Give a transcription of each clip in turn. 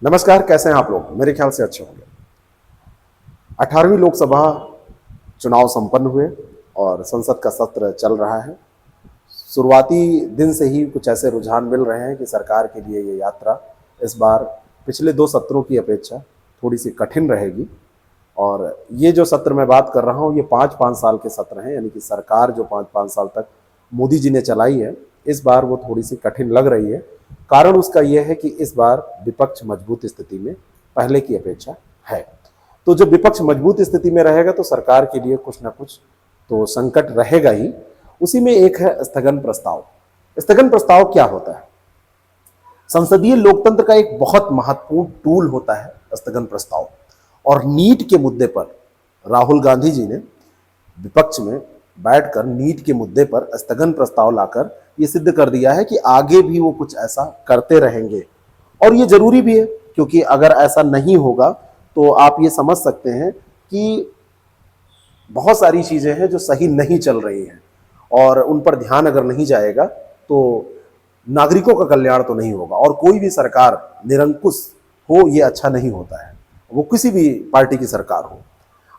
नमस्कार, कैसे हैं आप लोग? मेरे ख्याल से अच्छे होंगे। 18वीं लोकसभा चुनाव संपन्न हुए और संसद का सत्र चल रहा है। शुरुआती दिन से ही कुछ ऐसे रुझान मिल रहे हैं कि सरकार के लिए ये यात्रा इस बार पिछले 2 सत्रों की अपेक्षा थोड़ी सी कठिन रहेगी। और ये जो सत्र मैं बात कर रहा हूँ, ये 5-5 साल के सत्र हैं, यानी कि सरकार जो 5-5 साल तक मोदी जी ने चलाई है, इस बार वो थोड़ी सी कठिन लग रही है। कारण उसका यह है कि इस बार विपक्ष मजबूत स्थिति में पहले की अपेक्षा है। तो जब विपक्ष मजबूत स्थिति में रहेगा तो सरकार के लिए कुछ ना कुछ तो संकट रहेगा ही। उसी में एक है स्थगन प्रस्ताव। स्थगन प्रस्ताव क्या होता है? संसदीय लोकतंत्र का एक बहुत महत्वपूर्ण टूल होता है स्थगन प्रस्ताव। और नीट के मुद्दे पर राहुल गांधी जी ने विपक्ष में बैठकर नीट के मुद्दे पर स्थगन प्रस्ताव लाकर ये सिद्ध कर दिया है कि आगे भी वो कुछ ऐसा करते रहेंगे। और ये जरूरी भी है, क्योंकि अगर ऐसा नहीं होगा तो आप ये समझ सकते हैं कि बहुत सारी चीजें हैं जो सही नहीं चल रही हैं, और उन पर ध्यान अगर नहीं जाएगा तो नागरिकों का कल्याण तो नहीं होगा। और कोई भी सरकार निरंकुश हो ये अच्छा नहीं होता है, वो किसी भी पार्टी की सरकार हो।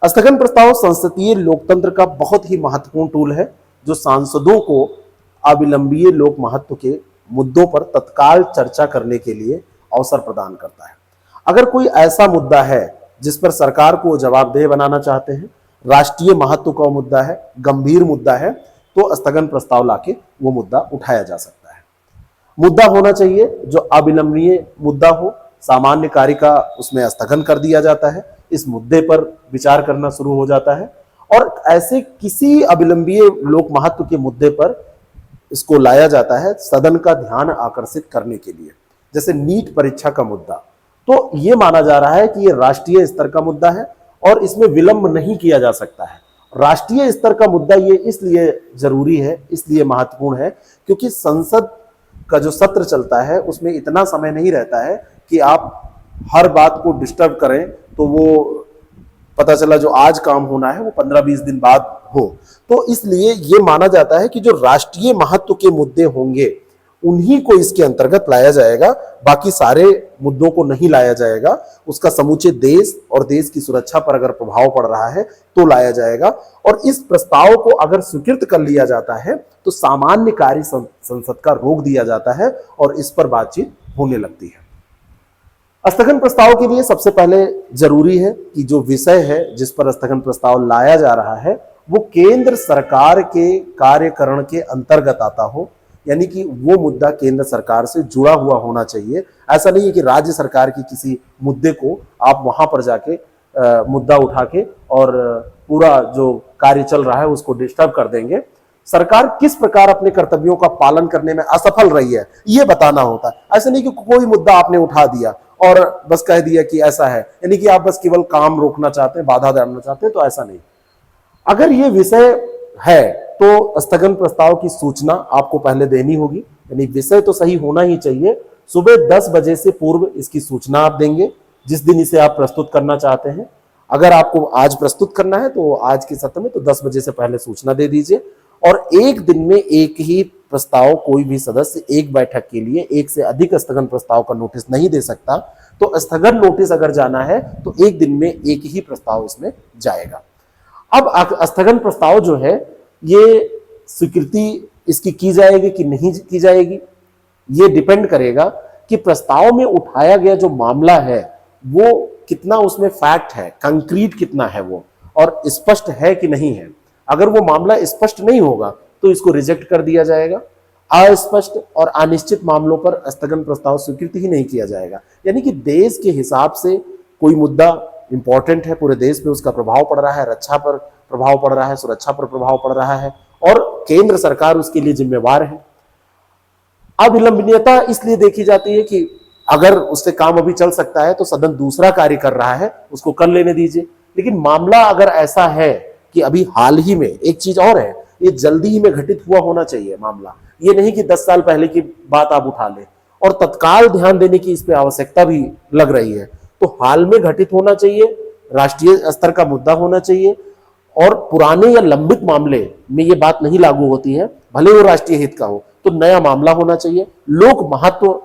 स्थगन प्रस्ताव संसदीय लोकतंत्र का बहुत ही महत्वपूर्ण टूल है, जो सांसदों को अविलंबीय लोक महत्व के मुद्दों पर तत्काल चर्चा करने के लिए अवसर प्रदान करता है। अगर कोई ऐसा मुद्दा है जिस पर सरकार को जवाबदेह बनाना चाहते हैं, राष्ट्रीय महत्व का मुद्दा है, गंभीर मुद्दा है, तो स्थगन प्रस्ताव लाके वो मुद्दा उठाया जा सकता है। मुद्दा होना चाहिए जो अविलंबनीय मुद्दा हो, सामान्य कार्य का उसमें स्थगन कर दिया जाता है, इस मुद्दे पर विचार करना शुरू हो जाता है। और ऐसे किसी अविलंबीय लोक महत्व के मुद्दे पर इसको लाया जाता है सदन का ध्यान आकर्षित करने के लिए। जैसे नीट परीक्षा का मुद्दा, तो ये माना जा रहा है कि ये राष्ट्रीय स्तर का मुद्दा है और इसमें विलंब नहीं किया जा सकता है। राष्ट्रीय स्तर का मुद्दा ये इसलिए जरूरी है, इसलिए महत्वपूर्ण है, क्योंकि संसद का जो सत्र चलता है उसमें इतना समय नहीं रहता है कि आप हर बात को डिस्टर्ब करें तो वो पता चला जो आज काम होना है वो 15-20 दिन बाद हो। तो इसलिए ये माना जाता है कि जो राष्ट्रीय महत्व के मुद्दे होंगे उन्हीं को इसके अंतर्गत लाया जाएगा, बाकी सारे मुद्दों को नहीं लाया जाएगा। उसका समूचे देश और देश की सुरक्षा पर अगर प्रभाव पड़ रहा है तो लाया जाएगा। और इस प्रस्ताव को अगर स्वीकृत कर लिया जाता है तो सामान्य कार्य संसद का रोक दिया जाता है और इस पर बातचीत होने लगती है। स्थगन प्रस्ताव के लिए सबसे पहले जरूरी है कि जो विषय है जिस पर स्थगन प्रस्ताव लाया जा रहा है वो केंद्र सरकार के कार्यकरण के अंतर्गत आता हो, यानी कि वो मुद्दा केंद्र सरकार से जुड़ा हुआ होना चाहिए। ऐसा नहीं है कि राज्य सरकार की किसी मुद्दे को आप वहां पर जाके मुद्दा उठा के और पूरा जो कार्य चल रहा है उसको डिस्टर्ब कर देंगे। सरकार किस प्रकार अपने कर्तव्यों का पालन करने में असफल रही है ये बताना होता है। ऐसा नहीं कि कोई मुद्दा आपने उठा दिया और बस कह दिया कि ऐसा है, यानी कि आप बस केवल काम रोकना चाहते हैं, बाधा डालना चाहते हैं, तो ऐसा नहीं। अगर ये विषय है तो स्थगन प्रस्ताव की सूचना आपको पहले देनी होगी, यानी विषय तो सही होना ही चाहिए। सुबह 10 बजे से पूर्व इसकी सूचना आप देंगे, जिस दिन इसे आप प्रस्तुत करना चाहते हैं। अगर आपको आज प्रस्तुत करना है तो आज के सत्र में तो 10 बजे से पहले सूचना दे दीजिए। और एक दिन में एक ही प्रस्ताव, कोई भी सदस्य एक बैठक के लिए एक से अधिक स्थगन प्रस्ताव का नोटिस नहीं दे सकता। तो स्थगन नोटिस अगर जाना है तो एक दिन में एक ही प्रस्ताव इसमें जाएगा। अब स्थगन प्रस्ताव जो है ये स्वीकृति इसकी की जाएगी कि नहीं की जाएगी, ये डिपेंड करेगा कि प्रस्ताव में उठाया गया जो मामला है वो कितना उसमें फैक्ट है, कंक्रीट कितना है वो, और स्पष्ट है कि नहीं है। अगर वो मामला स्पष्ट नहीं होगा तो इसको रिजेक्ट कर दिया जाएगा। अस्पष्ट और अनिश्चित मामलों पर स्थगन प्रस्ताव स्वीकृति ही नहीं किया जाएगा। यानी कि देश के हिसाब से कोई मुद्दा इंपॉर्टेंट है, पूरे देश पे उसका प्रभाव पड़ रहा है, रक्षा पर प्रभाव पड़ रहा है, सुरक्षा पर प्रभाव पड़ रहा है और केंद्र सरकार उसके लिए जिम्मेवार है। अविलंबनीयता इसलिए देखी जाती है कि अगर उससे काम अभी चल सकता है तो सदन दूसरा कार्य कर रहा है, उसको कर लेने दीजिए। लेकिन मामला अगर ऐसा है कि अभी हाल ही में, एक चीज और है, ये जल्दी ही में घटित हुआ होना चाहिए मामला, ये नहीं कि 10 साल पहले की बात आप उठा लें, और तत्काल ध्यान देने की इस पे आवश्यकता भी लग रही है। तो हाल में घटित होना चाहिए, राष्ट्रीय स्तर का मुद्दा होना चाहिए। और पुराने या लंबित मामले में ये बात नहीं लागू होती है, भले वो राष्ट्रीय हित का हो, तो नया मामला होना चाहिए। लोक महत्व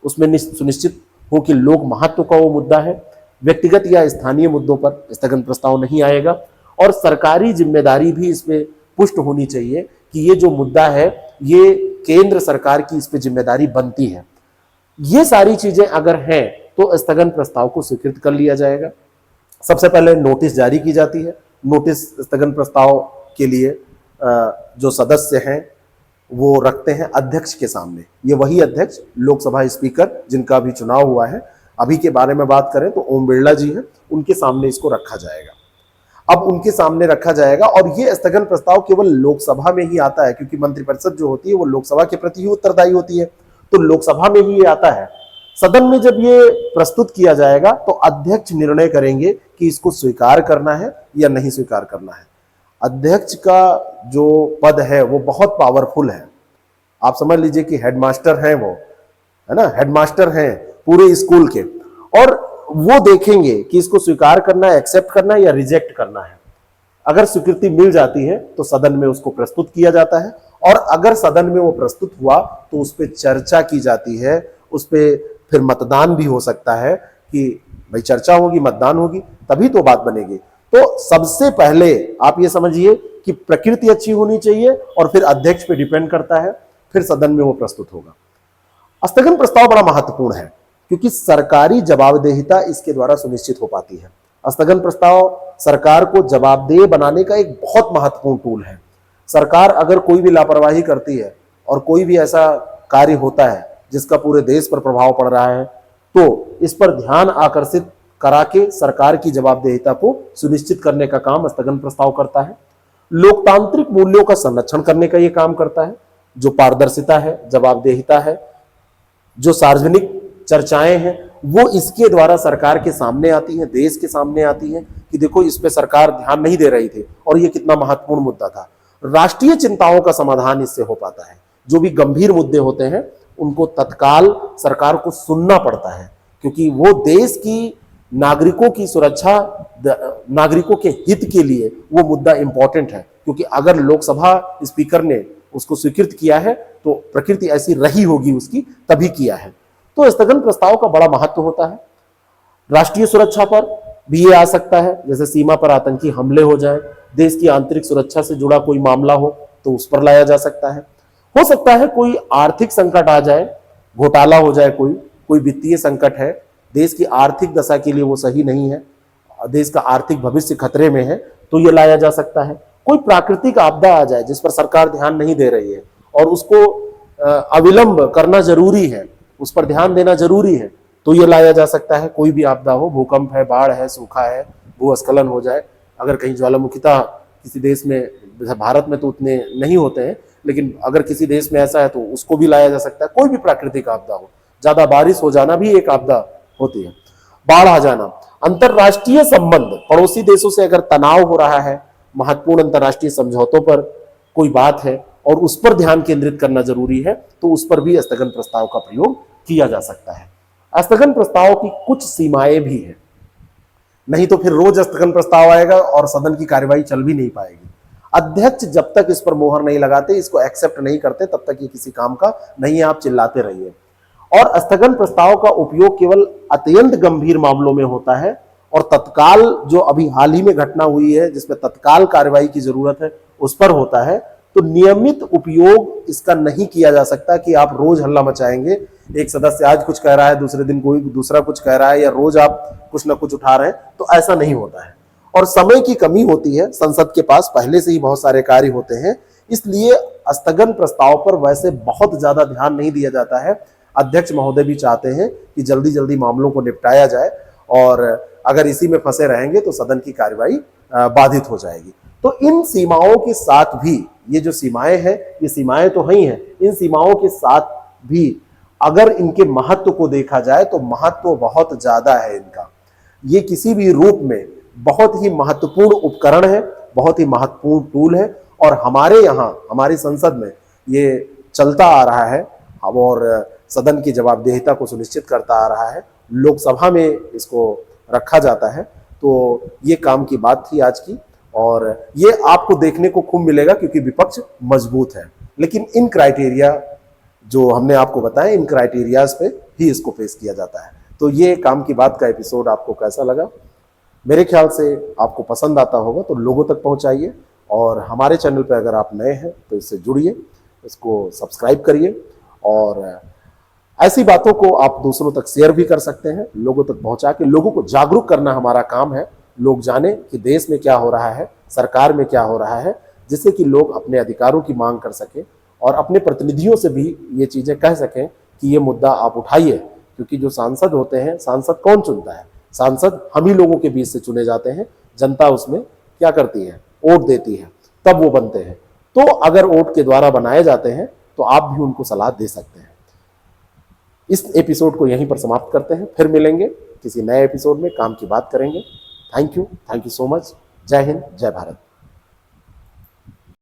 उसमें सुनिश्चित हो कि लोक महत्व का वो मुद्दा है, व्यक्तिगत या स्थानीय मुद्दों पर स्थगन प्रस्ताव नहीं आएगा। और सरकारी जिम्मेदारी भी इसमें पुष्ट होनी चाहिए कि ये जो मुद्दा है ये केंद्र सरकार की इस पे जिम्मेदारी बनती है। ये सारी चीजें अगर हैं तो स्थगन प्रस्ताव को स्वीकृत कर लिया जाएगा। सबसे पहले नोटिस जारी की जाती है। नोटिस स्थगन प्रस्ताव के लिए जो सदस्य हैं वो रखते हैं अध्यक्ष के सामने। ये वही अध्यक्ष लोकसभा स्पीकर जिनका भी चुनाव हुआ है, अभी के बारे में बात करें तो ओम बिरला जी हैं, उनके सामने इसको रखा जाएगा। अब उनके सामने रखा जाएगा और ये स्थगन प्रस्ताव केवल लोकसभा में ही आता है, क्योंकि मंत्रिपरिषद जो होती है वो लोकसभा के प्रति ही उत्तरदायी होती है, तो लोकसभा में ही ये आता है। सदन में जब ये प्रस्तुत किया जाएगा तो अध्यक्ष निर्णय करेंगे कि इसको स्वीकार करना है या नहीं स्वीकार करना है। अध्यक्ष का जो पद है वो बहुत पावरफुल है। आप समझ लीजिए कि हेडमास्टर हैं वो, है ना, हेडमास्टर हैं पूरे स्कूल के, और वो देखेंगे कि इसको स्वीकार करना है, एक्सेप्ट करना है या रिजेक्ट करना है। अगर स्वीकृति मिल जाती है तो सदन में उसको प्रस्तुत किया जाता है, और अगर सदन में वो प्रस्तुत हुआ तो उस पर चर्चा की जाती है, उस पर फिर मतदान भी हो सकता है कि भाई चर्चा होगी, मतदान होगी, तभी तो बात बनेगी। तो सबसे पहले आप ये समझिए कि प्रकृति अच्छी होनी चाहिए और फिर अध्यक्ष पे डिपेंड करता है, फिर सदन में वो प्रस्तुत होगा। स्थगन प्रस्ताव बड़ा महत्वपूर्ण है क्योंकि सरकारी जवाबदेहिता इसके द्वारा सुनिश्चित हो पाती है। स्थगन प्रस्ताव सरकार को जवाबदेह बनाने का एक बहुत महत्वपूर्ण टूल है। सरकार अगर कोई भी लापरवाही करती है और कोई भी ऐसा कार्य होता है जिसका पूरे देश पर प्रभाव पड़ रहा है, तो इस पर ध्यान आकर्षित करा के सरकार की जवाबदेहिता को सुनिश्चित करने का काम स्थगन प्रस्ताव करता है। लोकतांत्रिक मूल्यों का संरक्षण करने का यह काम करता है। जो पारदर्शिता है, जवाबदेहिता है, जो सार्वजनिक चर्चाएं हैं, वो इसके द्वारा सरकार के सामने आती हैं, देश के सामने आती हैं कि देखो इस पे सरकार ध्यान नहीं दे रही थी और ये कितना महत्वपूर्ण मुद्दा था। राष्ट्रीय चिंताओं का समाधान इससे हो पाता है। जो भी गंभीर मुद्दे होते हैं उनको तत्काल सरकार को सुनना पड़ता है, क्योंकि वो देश की नागरिकों की सुरक्षा, नागरिकों के हित के लिए वो मुद्दा इंपॉर्टेंट है। क्योंकि अगर लोकसभा स्पीकर ने उसको स्वीकृत किया है तो प्रकृति ऐसी रही होगी उसकी, तभी किया है। तो स्थगन प्रस्ताव का बड़ा महत्व होता है। राष्ट्रीय सुरक्षा पर भी ये आ सकता है, जैसे सीमा पर आतंकी हमले हो जाए, देश की आंतरिक सुरक्षा से जुड़ा कोई मामला हो तो उस पर लाया जा सकता है। हो सकता है कोई आर्थिक संकट आ जाए, घोटाला हो जाए, कोई वित्तीय संकट है, देश की आर्थिक दशा के लिए वो सही नहीं है, देश का आर्थिक भविष्य खतरे में है, तो ये लाया जा सकता है। कोई प्राकृतिक आपदा आ जाए जिस पर सरकार ध्यान नहीं दे रही है और उसको अविलंब करना जरूरी है, उस पर ध्यान देना जरूरी है, तो ये लाया जा सकता है। कोई भी आपदा हो, भूकंप है, बाढ़ है, सूखा है, भूस्खलन हो जाए, अगर कहीं ज्वालामुखिता किसी देश में, भारत में तो उतने नहीं होते हैं, लेकिन अगर किसी देश में ऐसा है तो उसको भी लाया जा सकता है। कोई भी प्राकृतिक आपदा हो, ज्यादा बारिश हो जाना भी एक आपदा होती है, बाढ़ आ जाना, अंतरराष्ट्रीय संबंध, पड़ोसी देशों से अगर तनाव हो रहा है, महत्वपूर्ण अंतरराष्ट्रीय समझौतों पर कोई बात है और उस पर ध्यान केंद्रित करना जरूरी है, तो उस पर भी स्थगन प्रस्ताव का प्रयोग किया जा सकता है। स्थगन प्रस्ताव की कुछ सीमाएं भी हैं, नहीं तो फिर रोज स्थगन प्रस्ताव आएगा और सदन की कार्यवाही चल भी नहीं पाएगी। अध्यक्ष जब तक इस पर मोहर नहीं लगाते, इसको एक्सेप्ट नहीं करते, तब तक ये किसी काम का नहीं है, आप चिल्लाते रहिए। और स्थगन प्रस्ताव का उपयोग केवल अत्यंत गंभीर मामलों में होता है और तत्काल, जो अभी हाल ही में घटना हुई है जिसमें तत्काल कार्रवाई की जरूरत है, उस पर होता है। तो नियमित उपयोग इसका नहीं किया जा सकता कि आप रोज हल्ला मचाएंगे, एक सदस्य आज कुछ कह रहा है, दूसरे दिन कोई दूसरा कुछ कह रहा है, या रोज आप कुछ ना कुछ उठा रहे हैं, तो ऐसा नहीं होता है। और समय की कमी होती है, संसद के पास पहले से ही बहुत सारे कार्य होते हैं, इसलिए स्थगन प्रस्ताव पर वैसे बहुत ज्यादा ध्यान नहीं दिया जाता है। अध्यक्ष महोदय भी चाहते हैं कि जल्दी जल्दी मामलों को निपटाया जाए, और अगर इसी में फंसे रहेंगे तो सदन की कार्यवाही बाधित हो जाएगी। तो इन सीमाओं के साथ भी, ये जो सीमाएं हैं, ये सीमाएं तो ही हैं, इन सीमाओं के साथ भी अगर इनके महत्व को देखा जाए तो महत्व बहुत ज्यादा है इनका। ये किसी भी रूप में बहुत ही महत्वपूर्ण उपकरण है, बहुत ही महत्वपूर्ण टूल है, और हमारे यहाँ, हमारी संसद में ये चलता आ रहा है और सदन की जवाबदेहिता को सुनिश्चित करता आ रहा है। लोकसभा में इसको रखा जाता है। तो ये काम की बात थी आज की, और ये आपको देखने को खूब मिलेगा क्योंकि विपक्ष मजबूत है, लेकिन इन क्राइटेरिया जो हमने आपको बताया, इन क्राइटेरियाज पे ही इसको पेश किया जाता है। तो ये काम की बात का एपिसोड आपको कैसा लगा? मेरे ख्याल से आपको पसंद आता होगा तो लोगों तक पहुंचाइए, और हमारे चैनल पर अगर आप नए हैं तो इससे जुड़िए, इसको सब्सक्राइब करिए, और ऐसी बातों को आप दूसरों तक शेयर भी कर सकते हैं, लोगों तक पहुंचा के लोगों को जागरूक करना हमारा काम है। लोग जाने कि देश में क्या हो रहा है, सरकार में क्या हो रहा है, जिससे कि लोग अपने अधिकारों की मांग कर सकें और अपने प्रतिनिधियों से भी ये चीज़ें कह सकें कि ये मुद्दा आप उठाइए। क्योंकि जो सांसद होते हैं, सांसद कौन चुनता है? सांसद हम ही लोगों के बीच से चुने जाते हैं। जनता उसमें क्या करती है? वोट देती है, तब वो बनते हैं। तो अगर वोट के द्वारा बनाए जाते हैं तो आप भी उनको सलाह दे सकते हैं। इस एपिसोड को यहीं पर समाप्त करते हैं, फिर मिलेंगे किसी नए एपिसोड में, काम की बात करेंगे। Thank you so much. जय हिंद, जय भारत।